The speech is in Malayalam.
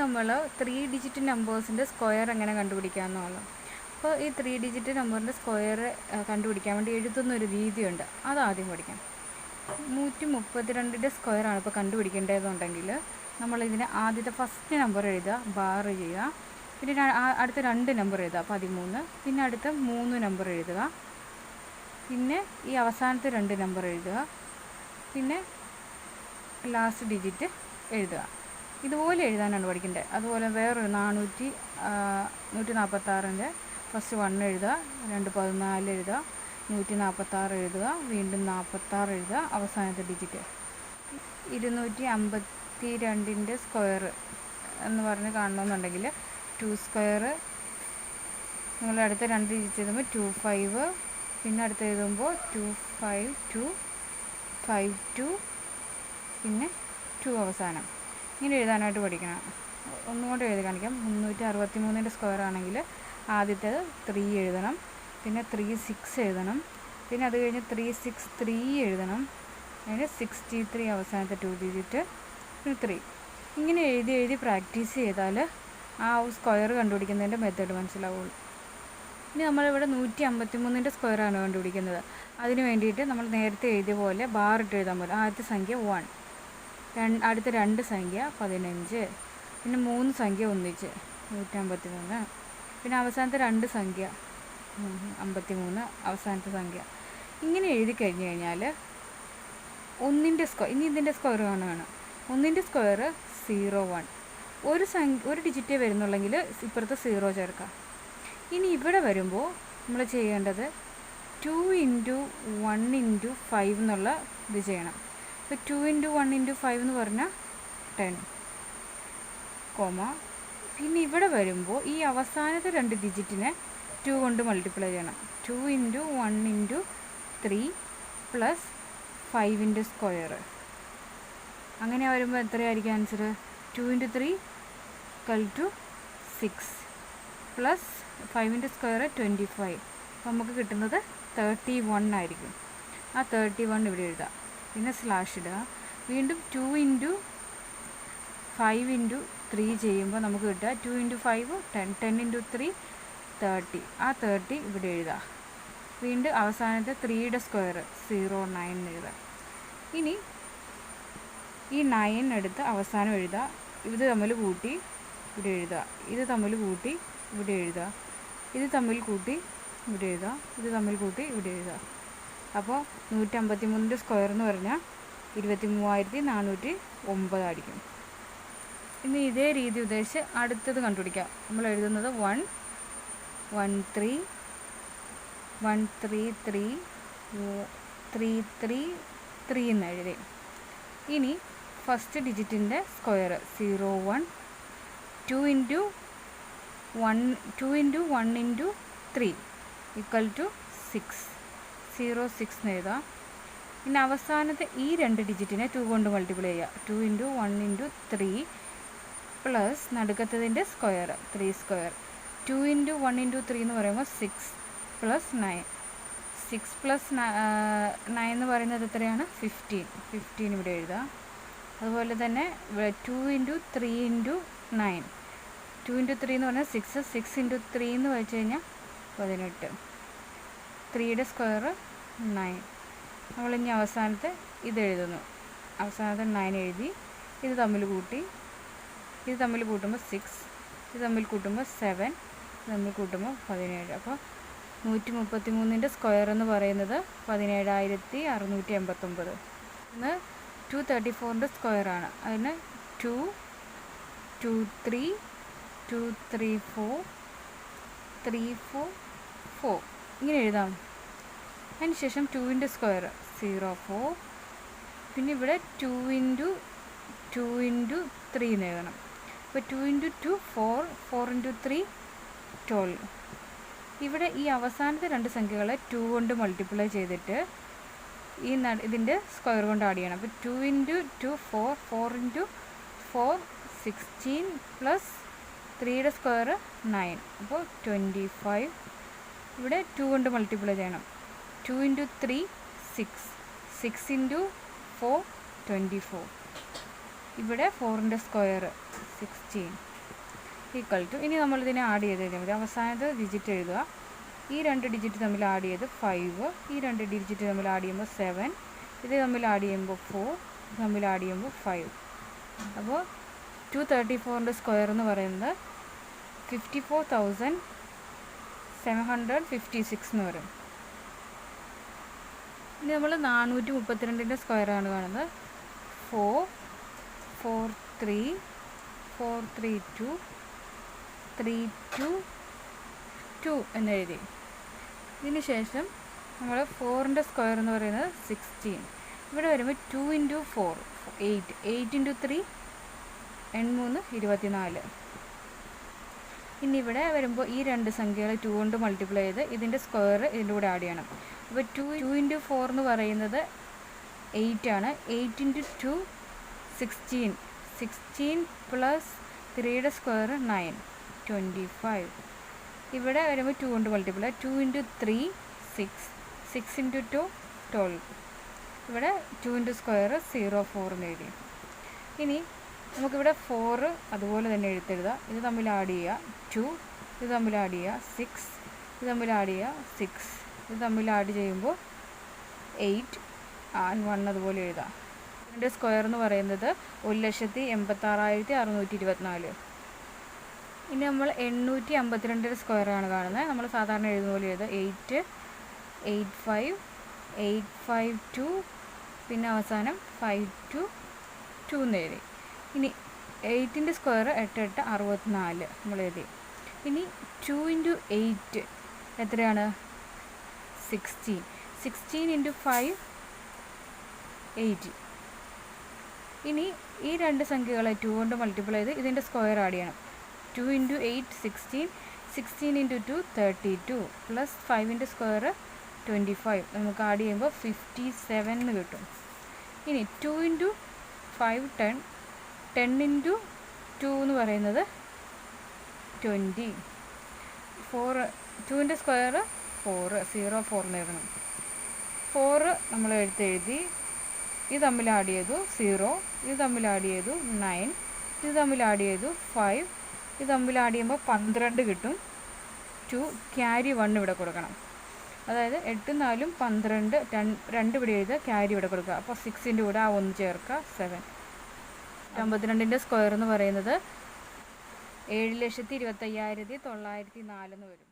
നമ്മൾ 3 ഡിജിറ്റ് നമ്പേഴ്സിൻ്റെ സ്ക്വയർ എങ്ങനെ കണ്ടുപിടിക്കാമെന്നുള്ളത്. അപ്പോൾ ഈ 3 ഡിജിറ്റ് നമ്പറിൻ്റെ സ്ക്വയർ കണ്ടുപിടിക്കാൻ വേണ്ടി എഴുതുന്നൊരു രീതിയുണ്ട്, അതാദ്യം പഠിക്കാം. 132ൻ്റെ സ്ക്വയറാണ് ഇപ്പോൾ കണ്ടുപിടിക്കേണ്ടതെന്നുണ്ടെങ്കിൽ നമ്മളിതിന് ആദ്യത്തെ ഫസ്റ്റ് നമ്പർ എഴുതുക, ബാർ ചെയ്യുക. പിന്നെ അടുത്ത 2 നമ്പർ എഴുതുക, 13. പിന്നെ അടുത്ത 3 നമ്പർ എഴുതുക. പിന്നെ ഈ അവസാനത്തെ 2 നമ്പർ എഴുതുക. പിന്നെ ലാസ്റ്റ് ഡിജിറ്റ് എഴുതുക. ഇതുപോലെ എഴുതാനാണ് പഠിക്കേണ്ടത്. അതുപോലെ വേറൊരു 146ൻ്റെ ഫസ്റ്റ് 1 എഴുതുക, 2 14 എഴുതുക, 146 എഴുതുക, വീണ്ടും 46 എഴുതുക, അവസാനത്തെ ഡിജിറ്റ്. 252ൻ്റെ സ്ക്വയർ എന്ന് പറഞ്ഞ് കാണണമെന്നുണ്ടെങ്കിൽ 2 സ്ക്വയർ നിങ്ങൾ അടുത്ത 2 ഡിജിറ്റ് എഴുതുമ്പോൾ 25, പിന്നെ അടുത്ത് എഴുതുമ്പോൾ 252, 52, പിന്നെ 2 അവസാനം. ഇങ്ങനെ എഴുതാനായിട്ട് പഠിക്കണം. ഒന്നുകൊണ്ട് എഴുതി കാണിക്കാം. 363ൻ്റെ സ്ക്വയർ ആണെങ്കിൽ ആദ്യത്തേത് 3 എഴുതണം, പിന്നെ 36 എഴുതണം, പിന്നെ അത് കഴിഞ്ഞ് 363 എഴുതണം, അതിന് 63 അവസാനത്തെ 2 ഡിജിറ്റ്, പിന്നെ 3. ഇങ്ങനെ എഴുതി പ്രാക്ടീസ് ചെയ്താൽ ആ സ്ക്വയർ കണ്ടുപിടിക്കുന്നതിൻ്റെ മെത്തേഡ് മനസ്സിലാവുള്ളൂ. ഇനി നമ്മളിവിടെ 153ൻ്റെ സ്ക്വയറാണ് കണ്ടുപിടിക്കുന്നത്. അതിന് വേണ്ടിയിട്ട് നമ്മൾ നേരത്തെ എഴുതിയ പോലെ ബാർ ഇട്ട് എഴുതാൻ പോലെ ആദ്യത്തെ സംഖ്യ 1, അടുത്ത 2 സംഖ്യ 15, പിന്നെ 3 സംഖ്യ ഒന്നിച്ച് 153, പിന്നെ അവസാനത്തെ 2 സംഖ്യ 53, അവസാനത്തെ സംഖ്യ. ഇങ്ങനെ എഴുതി കഴിഞ്ഞ് കഴിഞ്ഞാൽ ഒന്നിൻ്റെ സ്ക്വയർ, ഇനി ഇതിൻ്റെ സ്ക്വയർ കാണുകയാണ്. 1ൻ്റെ സ്ക്വയർ 01, ഒരു ഡിജിറ്റേ വരുന്നുള്ളെങ്കിൽ ഇപ്പുറത്ത് 0 ചേർക്കാം. ഇനി ഇവിടെ വരുമ്പോൾ നമ്മൾ ചെയ്യേണ്ടത് 2 × 1 × 5 എന്നുള്ള ഇത് ചെയ്യണം. ഇപ്പോൾ 2 × 1 × 5 എന്ന് പറഞ്ഞാൽ 10, പിന്നെ ഇവിടെ വരുമ്പോൾ ഈ അവസാനത്തെ 2 ഡിജിറ്റിനെ 2 കൊണ്ട് മൾട്ടിപ്ലൈ ചെയ്യണം. 2 × 1 × 3 പ്ലസ് 5ൻ്റെ സ്ക്വയർ. അങ്ങനെ വരുമ്പോൾ എത്രയായിരിക്കും ആൻസർ? 2 × 3 = 6 plus 5ൻ്റെ square 25. അപ്പോൾ നമുക്ക് കിട്ടുന്നത് 31 ആയിരിക്കും. ആ 31 ഇവിടെ എഴുതാം, പിന്നെ സ്ലാഷ് ഇടുക. വീണ്ടും 2 × 5 × 3 ചെയ്യുമ്പോൾ നമുക്ക് കിട്ടുക 2 × 5 10, 10 × 3 30. ആ 30 ഇവിടെ എഴുതുക. വീണ്ടും അവസാനത്തെ 3യുടെ സ്ക്വയർ 09 എഴുതുക. ഇനി ഈ 9 എടുത്ത് അവസാനം എഴുതുക. ഇത് തമ്മിൽ കൂട്ടി ഇവിടെ എഴുതുക, ഇത് തമ്മിൽ കൂട്ടി ഇവിടെ എഴുതുക, ഇത് തമ്മിൽ കൂട്ടി ഇവിടെ എഴുതുക, ഇത് തമ്മിൽ കൂട്ടി ഇവിടെ എഴുതുക. അപ്പോൾ 153ൻ്റെ സ്ക്വയർ എന്ന് പറഞ്ഞാൽ 23409 ആയിരിക്കും. ഇനി ഇതേ രീതി ഉദ്ദേശിച്ച് അടുത്തത് കണ്ടുപിടിക്കാം. നമ്മൾ എഴുതുന്നത് 1 1 3 1 3 3 3 3 3 എന്ന് എഴുതി. ഇനി ഫസ്റ്റ് ഡിജിറ്റിൻ്റെ സ്ക്വയർ 01, 2 × 1 × 3 = 6, 06 എന്ന് എഴുതാം. പിന്നെ അവസാനത്തെ ഈ 2 ഡിജിറ്റിനെ 2 കൊണ്ട് മൾട്ടിപ്ലൈ ചെയ്യുക. 2 × 1 × 3 പ്ലസ് നടുക്കത്തതിൻ്റെ സ്ക്വയർ 3 സ്ക്വയർ. 2 × 1 × 3 എന്ന് പറയുമ്പോൾ 6 പ്ലസ് 9. 6 പ്ലസ് 9 എന്ന് പറയുന്നത് എത്രയാണ്? 15 ഇവിടെ എഴുതുക. അതുപോലെ തന്നെ 2 × 3 × 9, 2 × 3 എന്ന് പറഞ്ഞാൽ 6, 6 × 3 എന്ന് വെച്ച് കഴിഞ്ഞാൽ 18. 3യുടെ സ്ക്വയർ 9. നമ്മളിനി അവസാനത്തെ ഇത് എഴുതുന്നു. അവസാനത്തെ 9 എഴുതി, ഇത് തമ്മിൽ കൂട്ടി, ഇത് തമ്മിൽ കൂട്ടുമ്പോൾ 6, ഇത് തമ്മിൽ കൂട്ടുമ്പോൾ 7, ഇത് തമ്മിൽ കൂട്ടുമ്പോൾ 17. അപ്പോൾ 133ൻ്റെ സ്ക്വയർ എന്ന് പറയുന്നത് 17689. ഇന്ന് 234ൻ്റെ സ്ക്വയറാണ്. അതിന് 2 2 3 2 3 4 3 4 4 ഇങ്ങനെ എഴുതാം. അതിനുശേഷം 2ൻ്റെ സ്ക്വയർ 04, പിന്നെ ഇവിടെ 2 × 2 × 3 എന്ന് എഴുതണം. അപ്പോൾ 2 × 2 4, 4 × 3 12. ഇവിടെ ഈ അവസാനത്തെ 2 സംഖ്യകളെ 2 കൊണ്ട് മൾട്ടിപ്ലൈ ചെയ്തിട്ട് ഇതിൻ്റെ സ്ക്വയർ കൊണ്ട് ആഡ് ചെയ്യണം. അപ്പോൾ 2 × 2 4, 4 × 4 16 പ്ലസ് 3യുടെ സ്ക്വയർ 9, അപ്പോൾ 25. ഇവിടെ 2 കൊണ്ട് മൾട്ടിപ്ലൈ ചെയ്യണം. 2 × 3 6, 6 × 4 24. ഇവിടെ 4ൻ്റെ സ്ക്വയർ 16. ഈക്വൽ ടു, ഇനി നമ്മളിതിനെ ആഡ് ചെയ്ത് കഴിഞ്ഞാൽ മതി. അവസാനത്തെ ഡിജിറ്റ് എഴുതുക. ഈ 2 ഡിജിറ്റ് തമ്മിൽ ആഡ് ചെയ്ത് 5, ഈ 2 ഡിജിറ്റ് തമ്മിൽ ആഡ് ചെയ്യുമ്പോൾ 7, ഇത് തമ്മിൽ ആഡ് ചെയ്യുമ്പോൾ 4, ഇത് തമ്മിൽ ആഡ് ചെയ്യുമ്പോൾ 5. അപ്പോൾ 234ൻ്റെ സ്ക്വയർ എന്ന് പറയുന്നത് 54,756 എന്ന് പറയും. ഇനി നമ്മൾ 432ൻ്റെ സ്ക്വയറാണ് കാണുന്നത്. 4 4 3 4 3 2 3 2 2 എന്നെഴുതി. ഇതിന് ശേഷം നമ്മൾ 4ൻ്റെ സ്ക്വയർ എന്ന് പറയുന്നത് 16. ഇവിടെ വരുമ്പോൾ 2 × 4 8, 8 × 3 3 24. ഇനി ഇവിടെ വരുമ്പോൾ ഈ 2 സംഖ്യകൾ 2 കൊണ്ട് മൾട്ടിപ്ലൈ ചെയ്ത് ഇതിൻ്റെ സ്ക്വയർ ഇതിൻ്റെ കൂടെ ആഡ് ചെയ്യണം. അപ്പോൾ 2 × 4 എന്ന് പറയുന്നത് 8 ആണ്. 8 × 2 16, 16 പ്ലസ് 3യുടെ സ്ക്വയർ 9, 25. ഇവിടെ വരുമ്പോൾ 2 കൊണ്ട് മൾട്ടിപ്ലൈ, 2 × 3 6, 6 × 2 12. ഇവിടെ 2ൻ്റെ സ്ക്വയർ 04 എന്ന് എഴുതി. ഇനി നമുക്കിവിടെ 4 അതുപോലെ തന്നെ എഴുതെഴുതാം. ഇത് തമ്മിൽ ആഡ് ചെയ്യുക 2, ഇത് തമ്മിൽ ആഡ് ചെയ്യുക 6, ഇത് തമ്മിൽ ആഡ് ചെയ്യുക 6, ഇത് തമ്മിൽ ആഡ് ചെയ്യുമ്പോൾ 8 and 1 അതുപോലെ എഴുതാം. ഇതിൻ്റെ സ്ക്വയർ എന്ന് പറയുന്നത് 1,86,624. ഇനി നമ്മൾ 852ൻ്റെ സ്ക്വയറാണ് കാണുന്നത്. നമ്മൾ സാധാരണ എഴുതുന്ന പോലെ എഴുതുക. 8 8 5 8 5 2, പിന്നെ അവസാനം 5 2 2 എന്ന് എഴുതി. ഇനി 8ൻ്റെ സ്ക്വയർ 8 8 64 നമ്മൾ എഴുതി. ഇനി 2 × 8 എത്രയാണ്? 16, 16 × 5 80. ഇനി ഈ 2 സംഖ്യകളെ 2 കൊണ്ട് മൾട്ടിപ്ലൈ ചെയ്ത് ഇതിൻ്റെ സ്ക്വയർ ആഡ് ചെയ്യണം. 2 × 8 16, 16 × 2 32 പ്ലസ് 5ൻ്റെ സ്ക്വയർ 25. നമുക്ക് ആഡ് ചെയ്യുമ്പോൾ 57 എന്ന് കിട്ടും. ഇനി 2 × 5 10, 10 × 2 എന്ന് പറയുന്നത് 20. 2ൻ്റെ സ്ക്വയർ 4, 04 എന്ന് എഴുതണം. 4 നമ്മൾ എഴുതി. ഇത് തമ്മിൽ ആഡ് ചെയ്തു 0, ഇത് തമ്മിൽ ആഡ് ചെയ്തു 9, ഇത് തമ്മിൽ ആഡ് ചെയ്തു 5, ഇത് തമ്മിൽ ആഡ് ചെയ്യുമ്പോൾ 12 കിട്ടും. 2 ക്യാരി 1 ഇവിടെ കൊടുക്കണം. അതായത് 8 4 12, 2 ഇവിടെ എഴുതുക, ക്യാരി ഇവിടെ കൊടുക്കുക. അപ്പോൾ 6ൻ്റെ കൂടെ ആ 1 ചേർക്കുക 7. 52ൻ്റെ സ്ക്വയർ എന്ന് പറയുന്നത് 7,25,904 എന്ന് വരും.